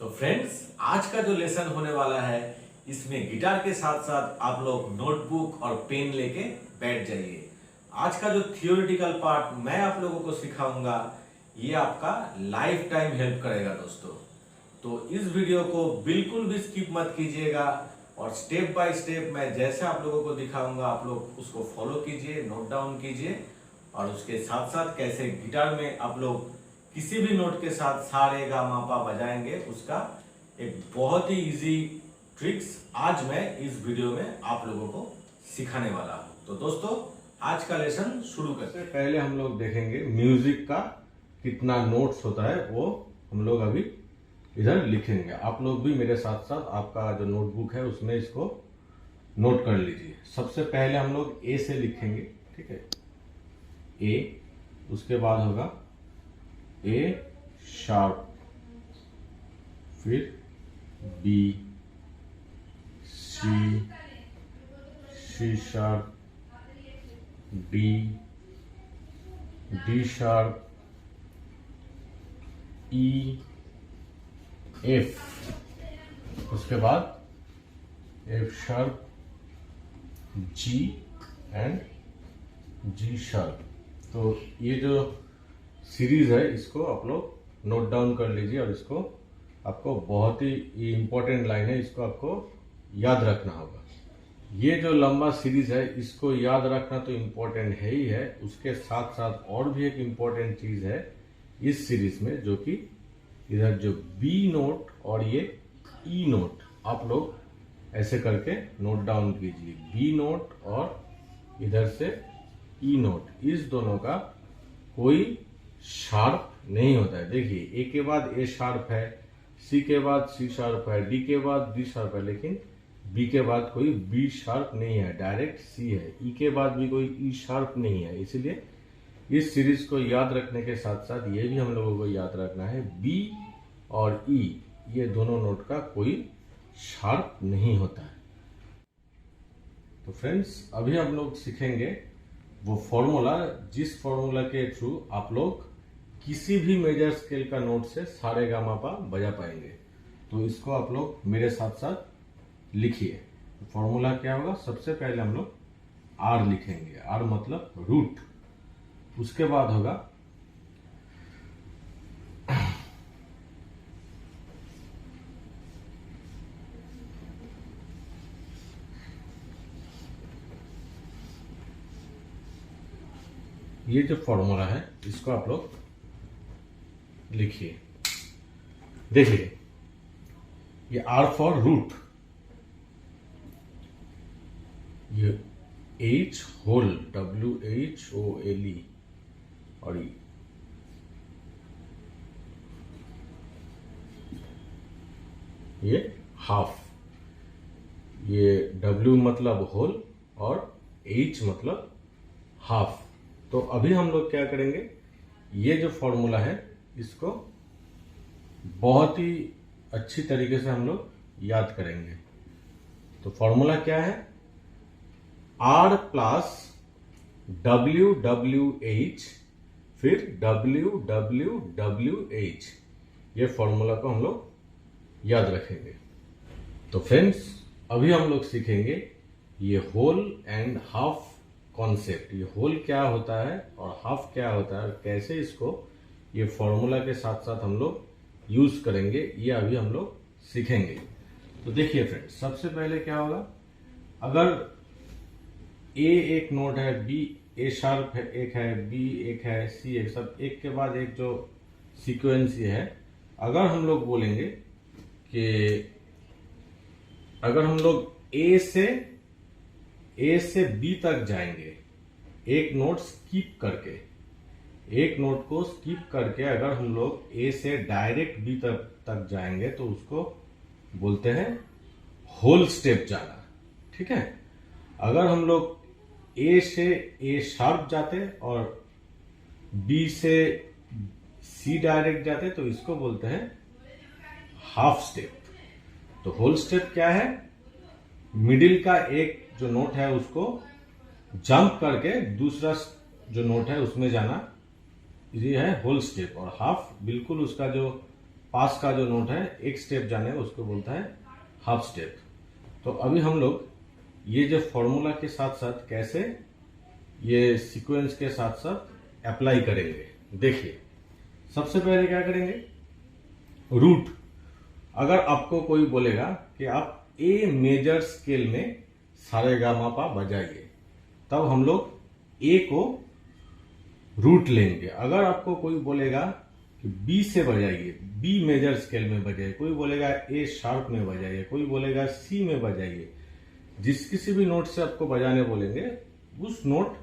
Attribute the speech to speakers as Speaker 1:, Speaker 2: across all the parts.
Speaker 1: तो फ्रेंड्स, आज का जो लेसन होने वाला है इसमें गिटार के साथ साथ आप लोग नोटबुक और पेन लेके बैठ जाइए। आज का जो थियोरिटिकल पार्ट मैं आप लोगों को सिखाऊंगा ये आपका लाइफ टाइम हेल्प करेगा दोस्तों। तो इस वीडियो को बिल्कुल भी स्किप मत कीजिएगा और स्टेप बाय स्टेप मैं जैसे आप लोगों को दिखाऊंगा आप लोग उसको फॉलो कीजिए, नोट डाउन कीजिए और उसके साथ साथ कैसे गिटार में आप लोग किसी भी नोट के साथ सा रे गा मा पा बजाएंगे उसका एक बहुत ही इजी ट्रिक्स आज मैं इस वीडियो में आप लोगों को सिखाने वाला हूं। तो दोस्तों, आज का लेसन शुरू करते हैं।
Speaker 2: पहले हम लोग देखेंगे म्यूजिक का कितना नोट्स होता है, वो हम लोग अभी इधर लिखेंगे। आप लोग भी मेरे साथ साथ आपका जो नोटबुक है उसमें इसको नोट कर लीजिए। सबसे पहले हम लोग ए से लिखेंगे, ठीक है। ए, उसके बाद होगा ए शार्प, फिर B, C, C sharp, D, D sharp, E, F, उसके बाद F sharp, G and G sharp. तो ये जो सीरीज है इसको आप लोग नोट डाउन कर लीजिए और इसको आपको बहुत ही इंपॉर्टेंट लाइन है, इसको आपको याद रखना होगा। ये जो लंबा सीरीज है इसको याद रखना तो इम्पोर्टेंट है ही है, उसके साथ साथ और भी एक इम्पोर्टेंट चीज है इस सीरीज में, जो कि इधर जो बी नोट और ये ई नोट आप लोग ऐसे करके नोट डाउन कीजिए। बी नोट और इधर से ई नोट, इस दोनों का कोई शार्प नहीं होता है। देखिए, ए के बाद ए शार्प है, सी के बाद सी शार्प है, डी के बाद डी शार्प है, लेकिन बी के बाद कोई बी शार्प नहीं है, डायरेक्ट सी है। ई के बाद भी कोई ई शार्प नहीं है। इसलिए इस सीरीज को याद रखने के साथ साथ ये भी हम लोगों को याद रखना है, बी और ई ये दोनों नोट का कोई शार्प नहीं होता है। तो फ्रेंड्स, अभी हम लोग सीखेंगे वो फॉर्मूला, जिस फॉर्मूला के थ्रू आप लोग किसी भी मेजर स्केल का नोट से सा रे गा मा पा बजा पाएंगे। तो इसको आप लोग मेरे साथ साथ लिखिए। तो फॉर्मूला क्या होगा? सबसे पहले हम लोग आर लिखेंगे, आर मतलब रूट। उसके बाद होगा ये जो फॉर्मूला है इसको आप लोग लिखिए। देखिए, ये आर फॉर रूट, ये एच होल, WHOLE और ये हाफ, ये W मतलब होल और H मतलब हाफ। तो अभी हम लोग क्या करेंगे, ये जो फॉर्मूला है इसको बहुत ही अच्छी तरीके से हम लोग याद करेंगे। तो फॉर्मूला क्या है? R प्लस WWH फिर WWWH, ये फॉर्मूला को हम लोग याद रखेंगे। तो फ्रेंड्स, अभी हम लोग सीखेंगे ये होल एंड हाफ कॉन्सेप्ट। ये होल क्या होता है और हाफ क्या होता है, कैसे इसको ये फॉर्मूला के साथ साथ हम लोग यूज करेंगे, ये अभी हम लोग सीखेंगे। तो देखिए फ्रेंड्स, सबसे पहले क्या होगा, अगर ए एक नोट है, बी ए शार्प है, एक है, बी एक है, सी एक, सब एक के बाद एक जो सीक्वेंस ये है, अगर हम लोग बोलेंगे कि अगर हम लोग ए से बी तक जाएंगे, एक नोट स्किप करके, एक नोट को स्किप करके अगर हम लोग ए से डायरेक्ट बी तक जाएंगे तो उसको बोलते हैं होल स्टेप जाना, ठीक है। अगर हम लोग ए से ए शार्प जाते और बी से सी डायरेक्ट जाते तो इसको बोलते हैं हाफ स्टेप। तो होल स्टेप क्या है? मिडिल का एक जो नोट है उसको जंप करके दूसरा जो नोट है उसमें जाना, ये है होल स्टेप। और हाफ बिल्कुल उसका जो पास का जो नोट है एक स्टेप जाने उसको बोलता है हाफ स्टेप। तो अभी हम लोग ये जो फॉर्मूला के साथ साथ कैसे ये सीक्वेंस के साथ साथ अप्लाई करेंगे, देखिए। सबसे पहले क्या करेंगे, रूट। अगर आपको कोई बोलेगा कि आप ए मेजर स्केल में सारेगामापा बजाइए, तब हम लोग ए को रूट लेंगे। अगर आपको कोई बोलेगा कि बी से बजाइए, बी मेजर स्केल में बजाइए, कोई बोलेगा ए शार्प में बजाइए, कोई बोलेगा सी में बजाइए, जिस किसी भी नोट से आपको बजाने बोलेंगे उस नोट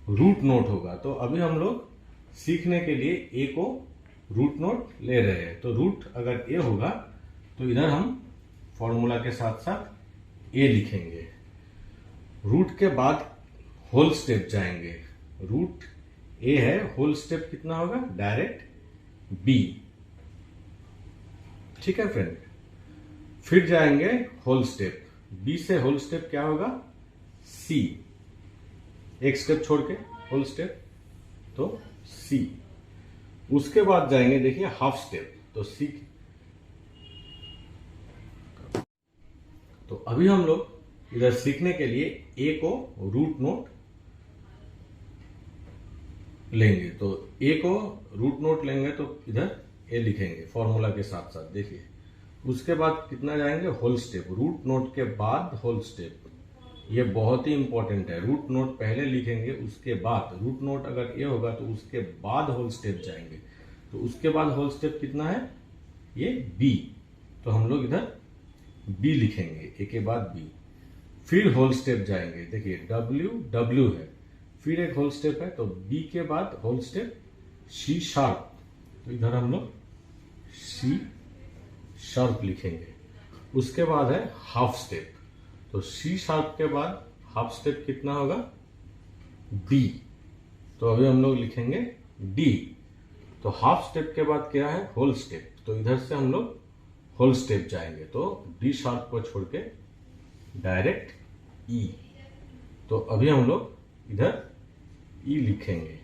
Speaker 2: रूट नोट होगा। तो अभी हम लोग सीखने के लिए ए को रूट नोट ले रहे हैं। तो रूट अगर ए होगा तो इधर हम फॉर्मूला के साथ साथ ए लिखेंगे। रूट के बाद होल स्टेप जाएंगे। रूट ए है, होल स्टेप कितना होगा, डायरेक्ट बी। ठीक है फ्रेंड। फिर जाएंगे होल स्टेप, बी से होल स्टेप क्या होगा, सी। एक स्टेप छोड़ के होल स्टेप, तो सी। उसके बाद जाएंगे, देखिए, हाफ स्टेप, तो सी। तो अभी हम लोग इधर सीखने के लिए ए को रूट नोट लेंगे। तो ए को रूट नोट लेंगे तो इधर ए लिखेंगे फॉर्मूला के साथ साथ, देखिए। उसके बाद कितना जाएंगे, होल स्टेप। रूट नोट के बाद होल स्टेप, ये बहुत ही इंपॉर्टेंट है। रूट नोट पहले लिखेंगे, उसके बाद रूट नोट अगर ए होगा तो उसके बाद होल स्टेप जाएंगे। तो उसके बाद होल स्टेप कितना है, ये बी। तो हम लोग इधर बी लिखेंगे, ए के बाद बी। फिर होल स्टेप जाएंगे, देखिए डब्ल्यू डब्ल्यू है, फिर एक होल स्टेप है, तो बी के बाद होल स्टेप सी शार्प। तो इधर हम लोग सी शार्प लिखेंगे। उसके बाद है हाफ स्टेप, तो सी शार्प के बाद हाफ स्टेप कितना होगा, डी। तो अभी हम लोग लिखेंगे डी। तो हाफ स्टेप के बाद क्या है, होल स्टेप। तो इधर से हम लोग होल स्टेप जाएंगे, तो डी शार्प को छोड़ के डायरेक्ट ई। तो अभी हम लोग इधर ई लिखेंगे।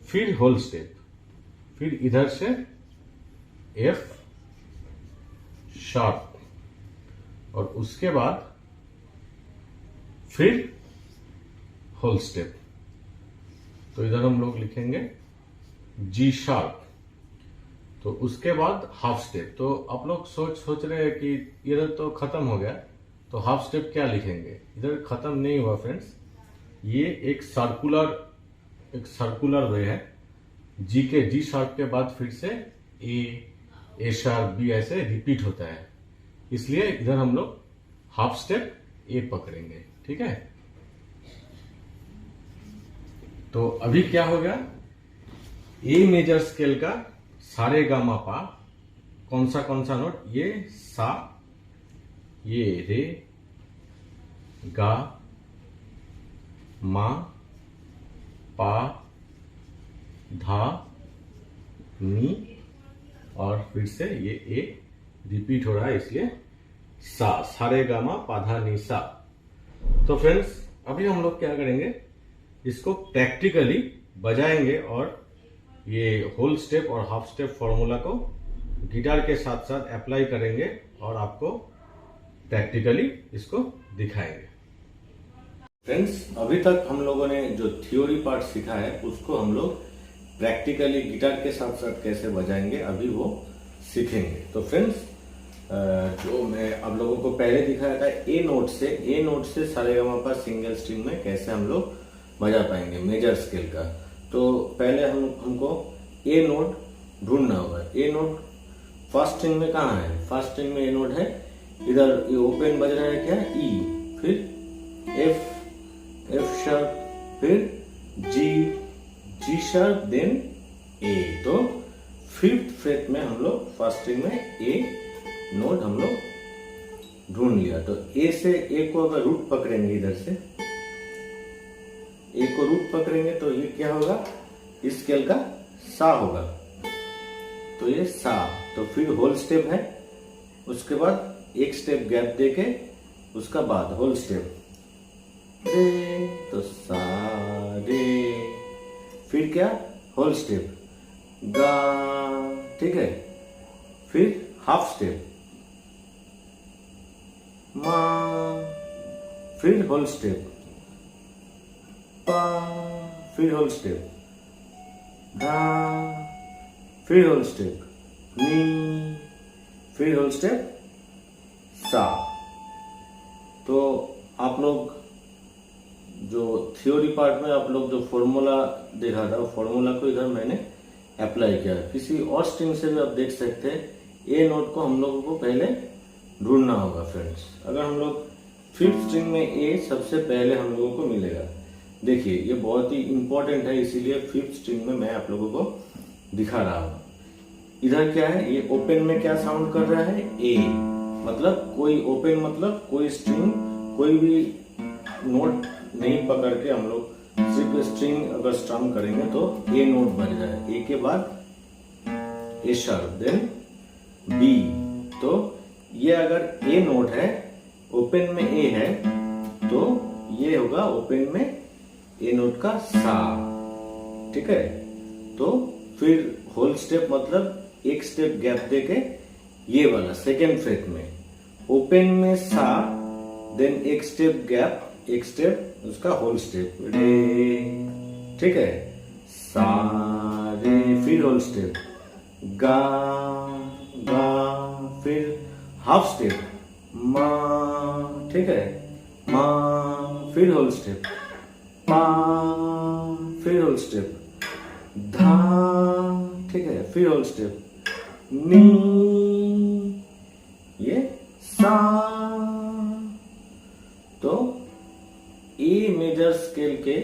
Speaker 2: फिर होल स्टेप, फिर इधर से एफ शार्प, और उसके बाद फिर होल स्टेप। तो इधर हम लोग लिखेंगे जी शार्प। तो उसके बाद हाफ स्टेप। तो आप लोग सोच रहे हैं कि इधर तो खत्म हो गया, तो हाफ स्टेप क्या लिखेंगे। इधर खत्म नहीं हुआ फ्रेंड्स, ये एक सर्कुलर वे है। जी के जी शार्प के बाद फिर से ए शार्प, बी, ऐसे रिपीट होता है। इसलिए इधर हम लोग हाफ स्टेप ए पकड़ेंगे, ठीक है। तो अभी क्या हो गया, ए मेजर स्केल का सारेगामापा कौन सा नोट, ये सा, ये रे, गा, मा, पा, धा, नी, और फिर से ये ए रिपीट हो रहा है, इसलिए सा, सारेगामा पाधा नी सा। तो फ्रेंड्स अभी हम लोग क्या करेंगे, इसको प्रैक्टिकली बजाएंगे और ये होल स्टेप और हाफ स्टेप फॉर्मूला को गिटार के साथ साथ अप्लाई करेंगे और आपको प्रैक्टिकली इसको दिखाएंगे। फ्रेंड्स अभी तक हम लोगों ने जो थ्योरी पार्ट सीखा है उसको हम लोग प्रैक्टिकली गिटार के साथ साथ कैसे बजाएंगे अभी वो सीखेंगे। तो फ्रेंड्स जो मैं आप लोगों को पहले दिखाया था, ए नोट से सारेगामापा सिंगल स्ट्रिंग में कैसे हम लोग बजा पाएंगे मेजर स्केल का। तो पहले हमको ए नोट ढूंढना होगा। ए नोट फर्स्ट स्ट्रिंग में कहाँ है, फर्स्ट स्ट्रिंग में ए नोट है, इधर ये ओपन बज रहा है क्या, ई, फिर एफ शार्प, फिर जी शार्प, देन ए। तो फिफ्थ फ्रेट में हम लोग फर्स्ट स्ट्रिंग में ए नोट हम लोग ढूंढ लिया। तो ए से ए को अगर रूट पकड़ेंगे, इधर से ए को रूट पकड़ेंगे तो ये क्या होगा, इस स्केल का सा होगा। तो ये सा। तो फिर होल स्टेप है, उसके बाद एक स्टेप गैप देके उसका बाद होल स्टेप रे, तो सा रे, फिर क्या होल स्टेप गा, ठीक है।
Speaker 1: फिर हाफ स्टेप, मा, फिर होल स्टेप, पा, फिर होल स्टेप, धा, फिर होल स्टेप, नी, फिर होल स्टेप, सा। तो आप लोग जो थ्योरी पार्ट में आप लोग जो फॉर्मूला देखा था, फॉर्मूला को इधर मैंने अप्लाई किया। किसी और स्ट्रिंग से भी आप देख सकते हैं। ए नोट को हम लोगों को पहले ढूंढना होगा फ्रेंड्स। अगर हम लोग फिफ्थ स्ट्रिंग में ए सबसे पहले हम लोगों को मिलेगा। देखिए ये बहुत ही इंपॉर्टेंट है, इसीलिए फिफ्थ स्ट्रिंग में मैं आप लोगों को दिखा रहा हूँ। इधर क्या है, ये ओपन में क्या साउंड कर रहा है, ए। मतलब कोई ओपन मतलब कोई स्ट्रिंग, कोई भी नोट नहीं पकड़ के हम लोग सिर्फ स्ट्रिंग अगर स्ट्रम करेंगे तो ए नोट बज जाए। ए के बाद ए शार्प, देन बी। तो ये अगर ए नोट है, ओपन में ए है, तो ये होगा ओपन में ए नोट का सा। ठीक है। तो फिर होल स्टेप मतलब एक स्टेप गैप देके ये वाला सेकेंड फ्रेट में ओपन में सा, देन एक स्टेप गैप, एक स्टेप उसका होल स्टेप रे। ठीक है। सा रे, फिर होल स्टेप गा गा, फिर हाफ स्टेप मा। ठीक है। मा, फिर होल स्टेप पा, फिर होल स्टेप धा। ठीक है। फिर होल स्टेप नी, ये सा। तो ए मेजर स्केल के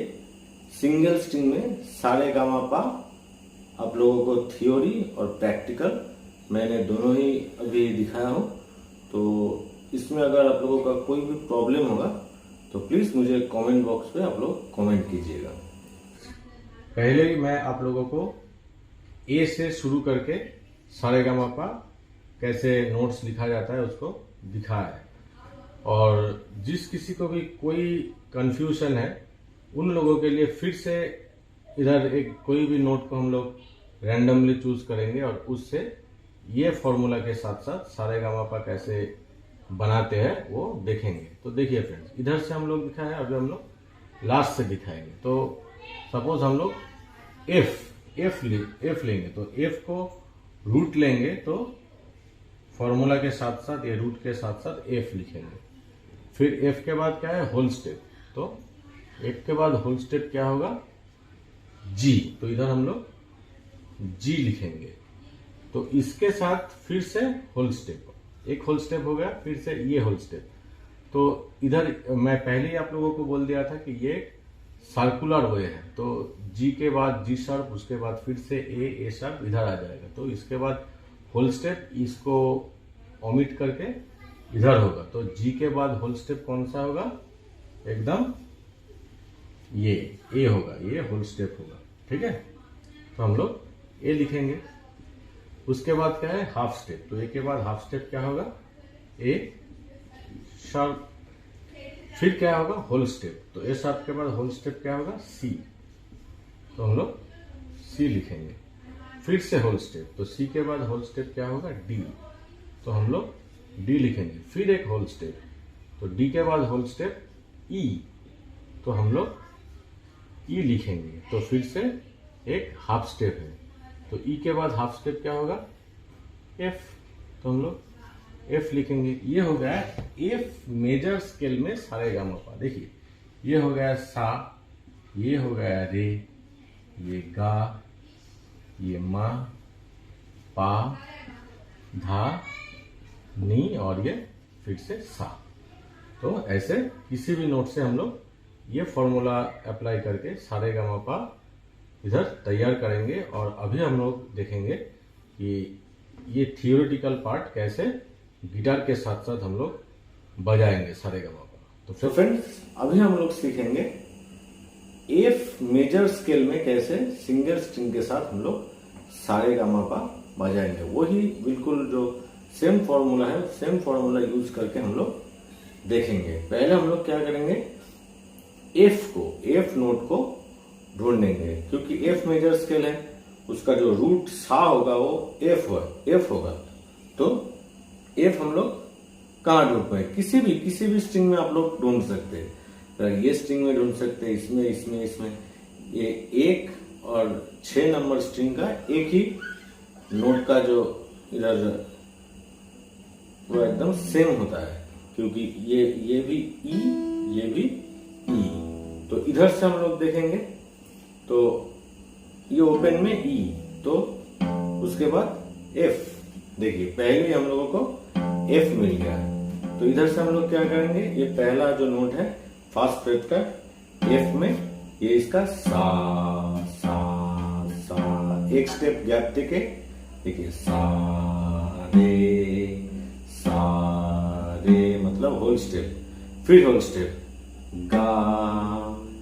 Speaker 1: सिंगल स्ट्रिंग में सारे गामा पा आप लोगों को थ्योरी और प्रैक्टिकल मैंने दोनों ही अभी दिखाया हूं। तो इसमें अगर आप लोगों का कोई भी प्रॉब्लम होगा तो प्लीज मुझे कमेंट बॉक्स पे आप लोग कमेंट कीजिएगा।
Speaker 2: पहले ही मैं आप लोगों को ए से शुरू करके सारे गामा पा कैसे नोट्स लिखा जाता है उसको दिखाया है। और जिस किसी को भी कोई कंफ्यूजन है उन लोगों के लिए फिर से इधर एक कोई भी नोट को हम लोग रैंडमली चूज करेंगे और उससे ये फॉर्मूला के साथ साथ सारे गामा पा कैसे बनाते हैं वो देखेंगे। तो देखिए फ्रेंड्स, इधर से हम लोग दिखाए, अभी हम लोग लास्ट से दिखाएंगे। तो सपोज हम लोग एफ लेंगे, तो एफ को रूट लेंगे, तो फॉर्मूला के साथ साथ ये रूट के साथ साथ एफ लिखेंगे। फिर एफ के बाद क्या है, होल स्टेप। तो एफ के बाद होल स्टेप क्या होगा, जी। तो इधर हम लोग जी लिखेंगे। तो इसके साथ फिर से होल स्टेप, एक होल स्टेप हो गया, फिर से ये होल स्टेप। तो इधर मैं पहले ही आप लोगों को बोल दिया था कि ये सर्कुलर वे है। तो जी के बाद जी शार्प, उसके बाद फिर से ए शार्प इधर आ जाएगा। तो इसके बाद होल स्टेप, इसको ओमिट करके इधर होगा। तो जी के बाद होल स्टेप कौन सा होगा, एकदम ये ए होगा, ये होल स्टेप होगा। ठीक है। तो हम लोग ए लिखेंगे। उसके बाद क्या है, हाफ स्टेप। तो ए के बाद हाफ स्टेप क्या होगा, ए शार्प। फिर क्या होगा, होल स्टेप। तो ए शार्प के बाद होल स्टेप क्या होगा, सी। तो हम लोग सी लिखेंगे। फिर से होल स्टेप, तो सी के बाद होल स्टेप क्या होगा, डी। तो हम लोग डी लिखेंगे। फिर एक होल स्टेप, तो डी के बाद होल स्टेप ई। तो हम लोग ई लिखेंगे। तो फिर से एक हाफ स्टेप है, तो ई के बाद हाफ स्टेप क्या होगा, एफ। तो हम लोग एफ लिखेंगे। ये हो गया एफ मेजर स्केल में सारे गामा पा। देखिए ये हो गया सा, ये हो गया रे, ये गा, ये मा, पा, धा, नी, और ये फिर से सा। तो ऐसे किसी भी नोट से हम लोग ये फॉर्मूला अप्लाई करके सारे गामा पा इधर तैयार करेंगे। और अभी हम लोग देखेंगे कि ये थियोरेटिकल पार्ट कैसे गिटार के साथ साथ हम लोग बजाएंगे सारे गामा पा।
Speaker 1: तो फ्रेंड्स अभी हम लोग सीखेंगे एफ मेजर स्केल में कैसे सिंगल स्ट्रिंग के साथ हम लोग सारे गामा पा बजाएंगे। वही बिल्कुल जो सेम फॉर्मूला है, सेम फॉर्मूला यूज करके हम लोग देखेंगे। पहले हम लोग क्या करेंगे, एफ नोट को ढूंढेंगे। क्योंकि एफ मेजर स्केल है, उसका जो रूट सा होगा वो एफ होगा।
Speaker 2: तो एफ हम लोग कहाँ ढूंढ पाए, किसी भी स्ट्रिंग में आप लोग ढूंढ सकते हैं। तो ये स्ट्रिंग में ढूंढ सकते हैं, इसमें ये 1 और 6 नंबर स्ट्रिंग का एक ही नोट का जो इधर वो एकदम सेम होता है, क्योंकि ये भी ई, ये भी ई। तो इधर से हम लोग देखेंगे तो ये ओपन में ई, तो उसके बाद एफ। देखिए पहले हम लोगों को एफ मिल गया, तो इधर से हम लोग क्या करेंगे, ये पहला जो नोट है फर्स्ट फ्रेट का एफ में, ये इसका सा सा सा, एक स्टेप गैप देके देखिए सा रे मतलब होल स्टेप, फिर होल स्टेप गा,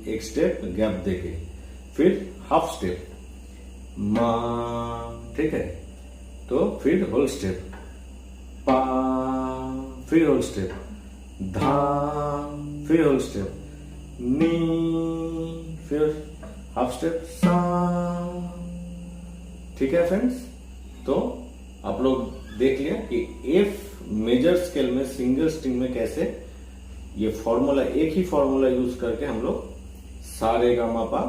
Speaker 2: एक स्टेप गैप देके, फिर हाफ स्टेप मा, ठीक है। तो फिर होल स्टेप पा, फिर होल स्टेप धा, फिर होल स्टेप नी, फिर हाफ स्टेप सा। ठीक है फ्रेंड्स, तो आप लोग देख लिया कि एफ मेजर स्केल में सिंगल स्ट्रिंग में कैसे ये फॉर्मूला, एक ही फॉर्मूला यूज करके हम लोग सारे गामा पा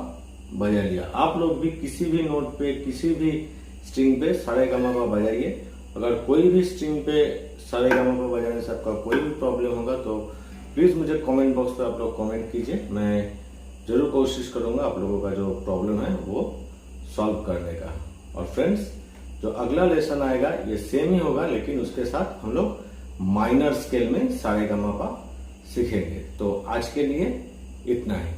Speaker 2: बजा लिया। आप लोग भी किसी भी नोट पे, किसी भी स्ट्रिंग पे सारे गामा पा बजाइए। अगर कोई भी स्ट्रिंग पे सारे गामा पा बजाने से आपका कोई भी प्रॉब्लम होगा तो प्लीज मुझे कमेंट बॉक्स पे आप लोग कमेंट कीजिए, मैं जरूर कोशिश करूंगा आप लोगों का जो प्रॉब्लम है वो सॉल्व करने का। और फ्रेंड्स, जो अगला लेसन आएगा ये सेम ही होगा, लेकिन उसके साथ हम लोग माइनर स्केल में सारे गामा पा सीखेंगे। तो आज के लिए इतना ही।